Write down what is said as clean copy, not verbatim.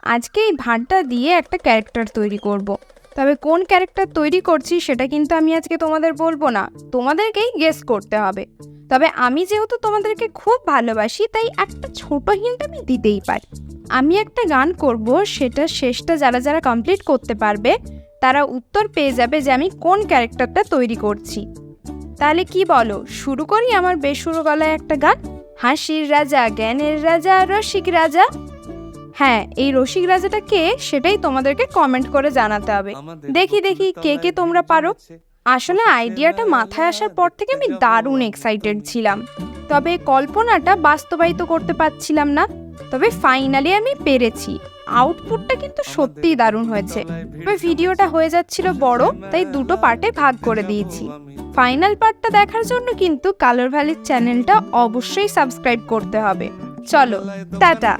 আজকে এই ভাঁড়টা দিয়ে একটা ক্যারেক্টার তৈরি করব। তবে কোন ক্যারেক্টার তৈরি করছি সেটা কিন্তু আমি আজকে তোমাদের বলবো না, তোমাদেরকেই গেস করতে হবে। তবে আমি যেহেতু তোমাদেরকে খুব ভালোবাসি তাই একটা ছোট হিন্ট আমি দিতেই পারি। আমি একটা গান করব, সেটা শেষটা যারা যারা কমপ্লিট করতে পারবে তারা উত্তর পেয়ে যাবে যে আমি কোন ক্যারেক্টারটা তৈরি করছি। তাহলে কি বলো, শুরু করি আমার বেসুরো গলায় একটা গান? হাসির রাজা, জ্ঞানের রাজা, রসিক রাজা। হ্যাঁ, এই রসিক রাজাটা কে সেটাই তোমাদেরকে কমেন্ট করে জানাতে হবে। দেখি দেখি কে কে তোমরা পারো। আসলে আইডিয়াটা মাথায় আসার পর থেকে আমি দারুণ এক্সাইটেড ছিলাম, তবে কল্পনাটা বাস্তবায়িত করতে পারছিলাম না। তবে ফাইনালি আমি পেরেছি। আউটপুটটা কিন্তু সত্যিই দারুণ হয়েছে। তবে ভিডিওটা হয়ে যাচ্ছিল বড়, তাই দুটো পার্টে ভাগ করে দিয়েছি। ফাইনাল পার্টটা দেখার জন্য কিন্তু কালার ভ্যালির চ্যানেলটা অবশ্যই সাবস্ক্রাইব করতে হবে। চলো, টাটা।